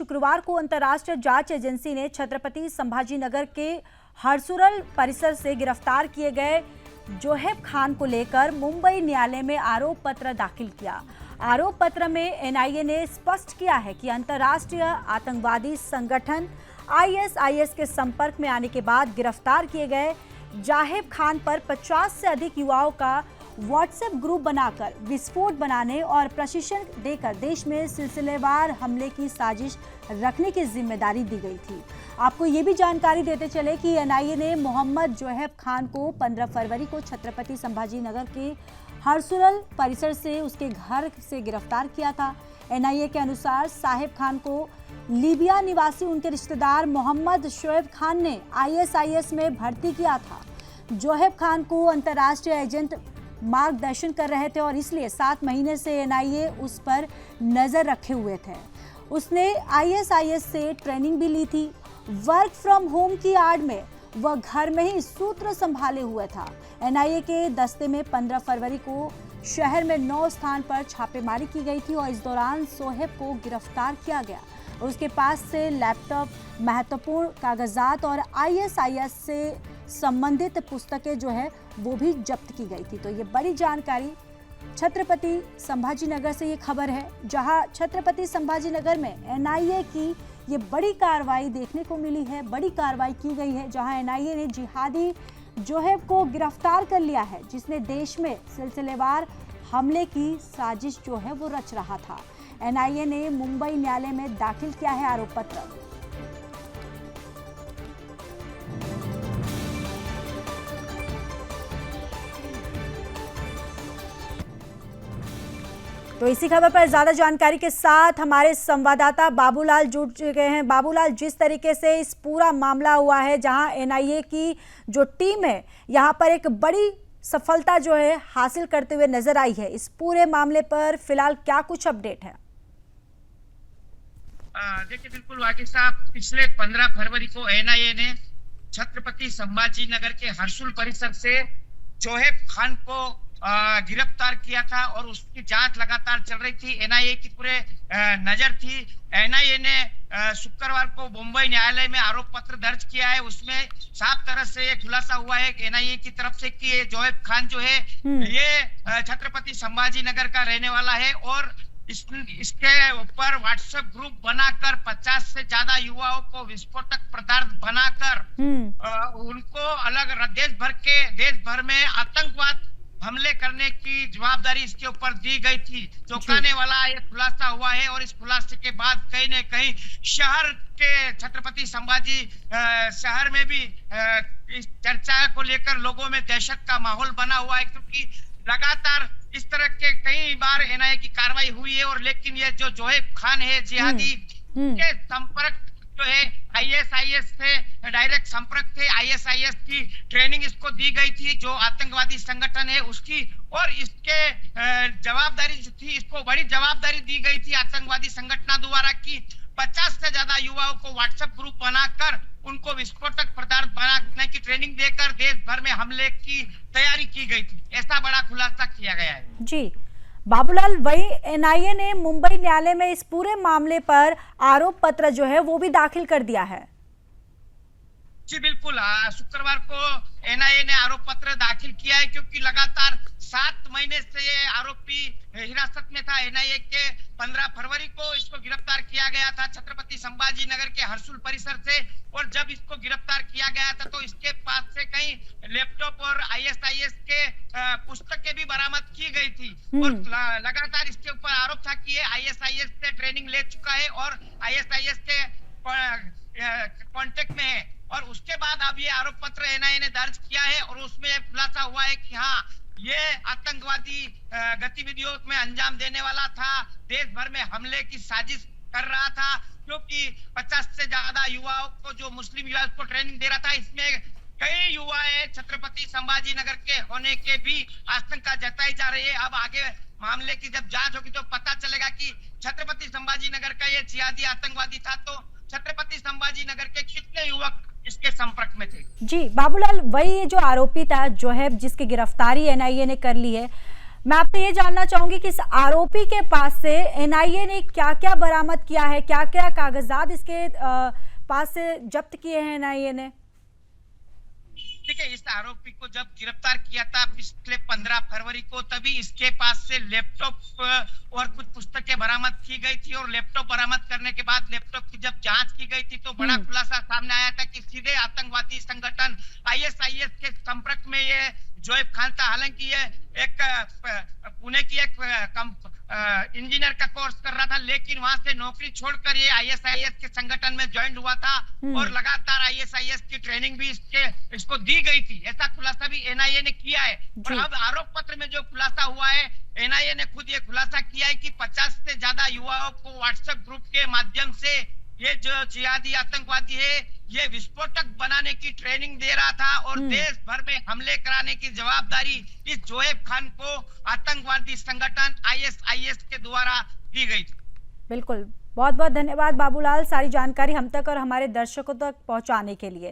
शुक्रवार को अंतर्राष्ट्रीय जांच एजेंसी ने छत्रपति संभाजीनगर के हरसुरल परिसर से गिरफ्तार किए गए जोहेब खान को लेकर मुंबई न्यायालय में आरोप पत्र दाखिल किया। आरोप पत्र में एनआईए ने स्पष्ट किया है कि अंतर्राष्ट्रीय आतंकवादी संगठन आईएसआईएस के संपर्क में आने के बाद गिरफ्तार किए गए जोहेब खान पर 50 से अधिक युवाओं का व्हाट्सएप ग्रुप बनाकर विस्फोट बनाने और प्रशिक्षण देकर देश में सिलसिलेवार हमले की साजिश रखने की जिम्मेदारी दी गई थी। आपको ये भी जानकारी देते चले कि एनआईए ने मोहम्मद जोहेब खान को 15 फरवरी को छत्रपति संभाजीनगर के हरसुरल परिसर से उसके घर से गिरफ्तार किया था। एनआईए के अनुसार साहेब खान को लीबिया निवासी उनके रिश्तेदार मोहम्मद शोएब खान ने आईएसआईएस में भर्ती किया था। जोहेब खान को अंतर्राष्ट्रीय एजेंट मार्गदर्शन कर रहे थे और इसलिए 7 महीने से एनआईए उस पर नजर रखे हुए थे। उसने आईएसआईएस से ट्रेनिंग भी ली थी। वर्क फ्रॉम होम की आड़ में वह घर में ही सूत्र संभाले हुए था। एनआईए के दस्ते में 15 फरवरी को शहर में 9 स्थान पर छापेमारी की गई थी और इस दौरान जोहेब को गिरफ्तार किया गया। उसके पास से लैपटॉप, महत्वपूर्ण कागजात और आईएसआईएस से संबंधित पुस्तकें जो है वो भी जब्त की गई थी। तो ये बड़ी जानकारी छत्रपति संभाजीनगर से ये खबर है, जहां छत्रपति संभाजीनगर में एनआईए की ये बड़ी कार्रवाई देखने को मिली है। बड़ी कार्रवाई की गई है जहां एनआईए ने जिहादी जोहेब को गिरफ्तार कर लिया है, जिसने देश में सिलसिलेवार हमले की साजिश जो है वो रच रहा था। एनआईए ने मुंबई न्यायालय में दाखिल किया है आरोप पत्र। तो इसी खबर पर ज्यादा जानकारी के साथ हमारे संवाददाता बाबूलाल जुड़ चुके हैं। बाबूलाल, जिस तरीके से इस पूरा मामला हुआ है, जहां एनआईए की जो टीम है यहां पर एक बड़ी सफलता जो है हासिल करते हुए नजर आई है, इस पूरे मामले पर फिलहाल क्या कुछ अपडेट है? देखिए, बिल्कुल वाकिफ साहब, पिछले 15 फरवरी को एनआईए ने छत्रपति संभाजीनगर के हरसुल परिसर से जोहेब खान को गिरफ्तार किया था और उसकी जांच लगातार चल रही थी। एनआईए की पूरे नजर थी। एनआईए ने शुक्रवार को मुंबई न्यायालय में आरोप पत्र दर्ज किया है। उसमें साफ तरह से ये खुलासा हुआ है एनआईए की तरफ से कि ये जोहेब खान जो है ये छत्रपति संभाजीनगर का रहने वाला है और इसके ऊपर व्हाट्सएप ग्रुप बनाकर 50 से ज्यादा युवाओं को विस्फोटक पदार्थ बनाकर उनको अलग देश भर में आतंकवाद हमले करने की जवाबदारी इसके ऊपर दी गई थी। चौंकाने वाला ये खुलासा हुआ है और इस खुलासे के बाद कहीं न कहीं शहर के छत्रपति संभाजी शहर में भी इस चर्चा को लेकर लोगों में दहशत का माहौल बना हुआ है, क्योंकि लगातार इस तरह के कई बार एनआईए की कार्रवाई हुई है। और लेकिन ये जो जोहेब खान है जिहादी के संपर्क जो है आईएसआईएस से डायरेक्ट संपर्क थे। आईएसआईएस की ट्रेनिंग इसको दी गई थी जो आतंकवादी संगठन है उसकी, और इसके जवाबदारी जो थी, इसको बड़ी जवाबदारी दी गई थी आतंकवादी संगठन द्वारा कि 50 से ज्यादा युवाओं को व्हाट्सएप ग्रुप बनाकर उनको विस्फोटक पदार्थ बनाने की ट्रेनिंग देकर देश भर में हमले की तैयारी की गई थी। ऐसा बड़ा खुलासा किया गया है। जी बाबूलाल, वही एनआईए ने मुंबई न्यायालय में इस पूरे मामले पर आरोप पत्र जो है वो भी दाखिल कर दिया है। जी बिल्कुल, शुक्रवार को एनआईए ने आरोप पत्र दाखिल किया है, क्योंकि लगातार 7 महीने से ये आरोपी हिरासत में था। एनआईए के 15 फरवरी को इसको गिरफ्तार किया गया था छत्रपति संभाजीनगर के हरसुल परिसर से, और जब इसको गिरफ्तार किया गया था तो इसके पास से कई लैपटॉप और आईएसआईएस के पुस्तकें भी बरामद की गई थी। और लगातार इसके ऊपर आरोप था कि ये आईएसआईएस से ट्रेनिंग ले चुका है और आईएसआईएस के कांटेक्ट में है। और उसके बाद अब ये आरोप पत्र एनआईए ने दर्ज किया है और उसमें यह खुलासा हुआ है कि हाँ, ये आतंकवादी गतिविधियों में अंजाम देने वाला था, देश भर में हमले की साजिश कर रहा था, क्योंकि 50 से ज्यादा युवाओं को जो मुस्लिम युवा को ट्रेनिंग दे रहा था। इसमें कई युवा छत्रपति संभाजीनगर के होने के भी आशंका जताई जा रही है। अब आगे मामले की जब जांच होगी तो पता चलेगा कि छत्रपति संभाजीनगर का ये जिहादी आतंकवादी था तो छत्रपति संभाजीनगर के कितने युवक इसके संपर्क में थे। जी बाबूलाल, वही जो आरोपी था जोहेब, जिसकी गिरफ्तारी एनआईए ने कर ली है, मैं आपसे ये जानना चाहूंगी कि इस आरोपी के पास से एनआईए ने क्या क्या बरामद किया है, क्या क्या कागजात इसके पास से जब्त किए हैं एनआईए ने? ठीक है, इस आरोपी को जब गिरफ्तार किया था पिछले 15 फरवरी को, तभी इसके पास से लैपटॉप और कुछ पुस्तकें बरामद की गई थी। और लैपटॉप बरामद करने के बाद लैपटॉप की जब जांच की गई थी तो बड़ा खुलासा सामने आया था कि सीधे आतंकवादी संगठन आईएसआईएस के संपर्क में ये जोएब खान था। हालांकि ये एक पुणे की एक इंजीनियर का कोर्स कर रहा था, लेकिन वहां से नौकरी छोड़कर ये आईएसआईएस के संगठन में ज्वाइन हुआ था और लगातार आईएसआईएस की ट्रेनिंग भी इसको दी गई थी। ऐसा खुलासा भी एनआईए ने किया है। और अब आरोप पत्र में जो खुलासा हुआ है, एनआईए ने खुद ये खुलासा किया है कि 50 से ज्यादा युवाओं को व्हाट्सएप ग्रुप के माध्यम से ये जो जिहादी आतंकवादी है ये विस्फोटक बनाने की ट्रेनिंग दे रहा था और देश भर में हमले कराने की जवाबदारी इस जोएब खान को आतंकवादी संगठन आईएसआईएस के द्वारा दी गई थी। बिल्कुल, बहुत बहुत धन्यवाद बाबूलाल, सारी जानकारी हम तक और हमारे दर्शकों तक पहुंचाने के लिए।